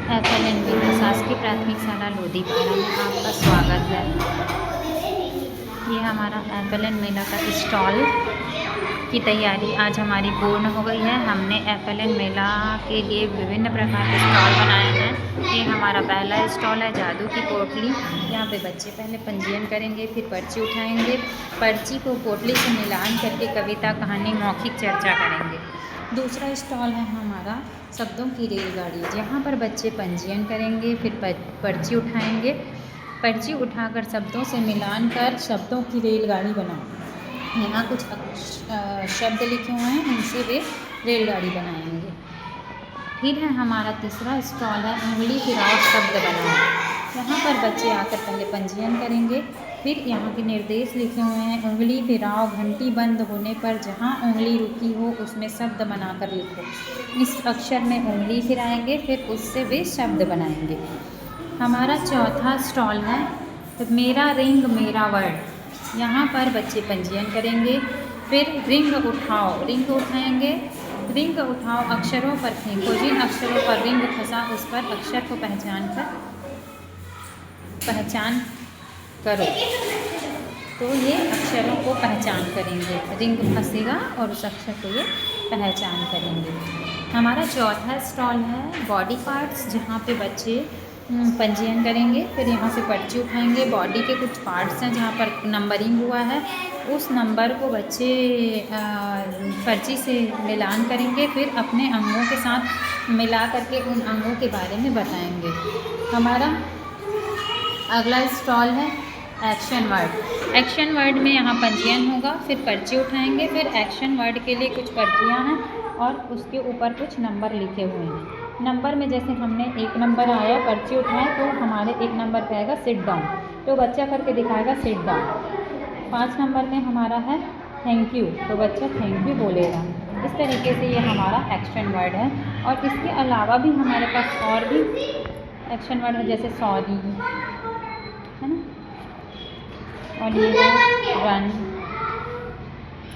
FLN मेला शासकीय प्राथमिक शाला लोधीपाड़ा में आपका स्वागत है। ये हमारा FLN मेला का स्टॉल की तैयारी आज हमारी पूर्ण हो गई है। हमने FLN मेला के लिए विभिन्न प्रकार के स्टॉल बनाए हैं। ये हमारा पहला स्टॉल है जादू की पोटली। यहाँ पे बच्चे पहले पंजीयन करेंगे, फिर पर्ची उठाएंगे। पर्ची को पोटली से मिलान करके कविता, कहानी, मौखिक चर्चा करेंगे। दूसरा स्टॉल है हमारा शब्दों की रेलगाड़ी, जहाँ पर बच्चे पंजीयन करेंगे, फिर पर्ची उठाएंगे। पर्ची उठाकर शब्दों से मिलान कर शब्दों की रेलगाड़ी बनाएंगे। यहाँ कुछ शब्द लिखे हुए हैं, उनसे वे रेलगाड़ी बनाएंगे। फिर है हमारा तीसरा स्टॉल है उंगली फिराव शब्द बनाओ। यहाँ पर बच्चे आकर पहले पंजीयन करेंगे, फिर यहाँ के निर्देश लिखे हुए हैं। उंगली फिराओ, घंटी बंद होने पर जहाँ उंगली रुकी हो उसमें शब्द बनाकर लिखो। इस अक्षर में उंगली फिराएंगे, फिर उससे वे शब्द बनाएंगे। हमारा चौथा स्टॉल है मेरा रिंग मेरा वर्ड। यहाँ पर बच्चे पंजीयन करेंगे, फिर रिंग उठाओ, रिंग उठाएंगे। रिंग उठाओ अक्षरों पर फेंको, जिन अक्षरों पर रिंग फंसा उस पर अक्षर को पहचान करो। तो ये अक्षरों को पहचान करेंगे, रिंग फंसेगा और उस अक्षर को ये पहचान करेंगे। हमारा चौथा स्टॉल है बॉडी पार्ट्स, जहाँ पे बच्चे पंजीयन करेंगे, फिर यहाँ से पर्ची उठाएंगे। बॉडी के कुछ पार्ट्स हैं जहाँ पर नंबरिंग हुआ है, उस नंबर को बच्चे पर्ची से मिलान करेंगे, फिर अपने अंगों के साथ मिला करके उन अंगों के बारे में बताएंगे। हमारा अगला स्टॉल है एक्शन वर्ड। एक्शन वर्ड में यहाँ पंजीयन होगा, फिर पर्ची उठाएंगे, फिर एक्शन वर्ड के लिए कुछ पर्चियाँ हैं और उसके ऊपर कुछ नंबर लिखे हुए हैं। नंबर में जैसे हमने 1 नंबर आया, पर्ची उठाएं तो हमारे 1 नंबर पे आएगा सिट डाउन, तो बच्चा करके दिखाएगा सिट डाउन। 5 नंबर में हमारा है थैंक यू, तो बच्चा थैंक यू बोलेगा। इस तरीके से ये हमारा एक्शन वर्ड है। और इसके अलावा भी हमारे पास और भी एक्शन वर्ड है, जैसे सॉरी है ना, और ये रन,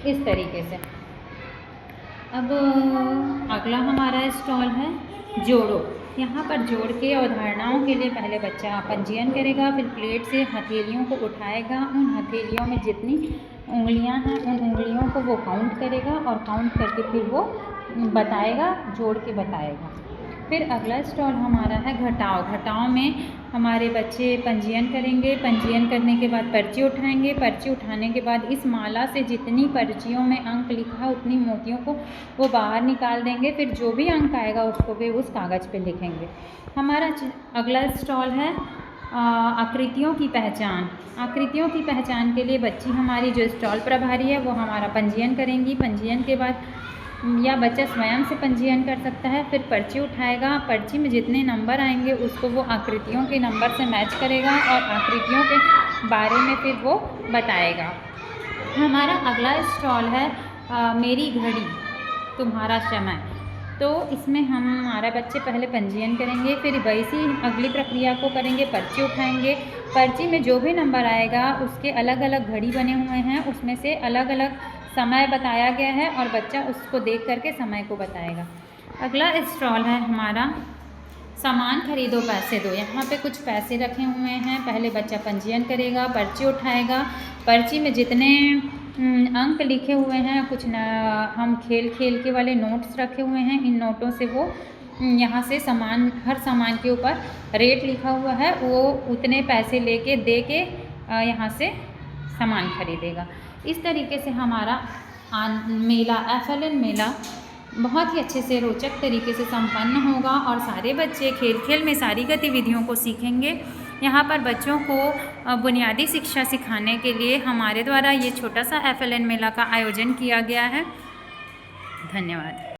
इस तरीके से। अब अगला हमारा स्टॉल है जोड़ो। यहाँ पर जोड़ के अवधारणाओं के लिए पहले बच्चा पंजीयन करेगा, फिर प्लेट से हथेलियों को उठाएगा। उन हथेलियों में जितनी उंगलियां हैं उन उंगलियों को वो काउंट करेगा और काउंट करके फिर वो बताएगा, जोड़ के बताएगा। फिर अगला स्टॉल हमारा है घटाओ। घटाओ में हमारे बच्चे पंजीयन करेंगे, पंजीयन करने के बाद पर्ची उठाएंगे। पर्ची उठाने के बाद इस माला से जितनी पर्चियों में अंक लिखा उतनी मोतियों को वो बाहर निकाल देंगे, फिर जो भी अंक आएगा उसको वे उस कागज़ पे लिखेंगे। हमारा अगला स्टॉल है आकृतियों की पहचान। आकृतियों की पहचान के लिए बच्ची हमारी जो स्टॉल प्रभारी है वो हमारा पंजीयन करेंगी। पंजीयन के बाद या बच्चा स्वयं से पंजीयन कर सकता है, फिर पर्ची उठाएगा। पर्ची में जितने नंबर आएंगे उसको वो आकृतियों के नंबर से मैच करेगा और आकृतियों के बारे में फिर वो बताएगा। हमारा अगला स्टॉल है मेरी घड़ी तुम्हारा समय। तो इसमें हमारे बच्चे पहले पंजीयन करेंगे, फिर वैसी अगली प्रक्रिया को करेंगे। पर्ची उठाएंगे, पर्ची में जो भी नंबर आएगा उसके अलग अलग घड़ी बने हुए हैं, उसमें से अलग अलग समय बताया गया है और बच्चा उसको देख करके समय को बताएगा। अगला स्टॉल है हमारा सामान खरीदो पैसे दो। यहाँ पे कुछ पैसे रखे हुए हैं, पहले बच्चा पंजीयन करेगा, पर्ची उठाएगा। पर्ची में जितने अंक लिखे हुए हैं, कुछ हम खेल के वाले नोट्स रखे हुए हैं, इन नोटों से वो यहाँ से हर सामान के ऊपर रेट लिखा हुआ है, वो उतने पैसे लेके दे के यहाँ से सामान खरीदेगा। इस तरीके से हमारा मेला FLN मेला बहुत ही अच्छे से रोचक तरीके से संपन्न होगा और सारे बच्चे खेल में सारी गतिविधियों को सीखेंगे। यहाँ पर बच्चों को बुनियादी शिक्षा सिखाने के लिए हमारे द्वारा ये छोटा सा FLN मेला का आयोजन किया गया है। धन्यवाद।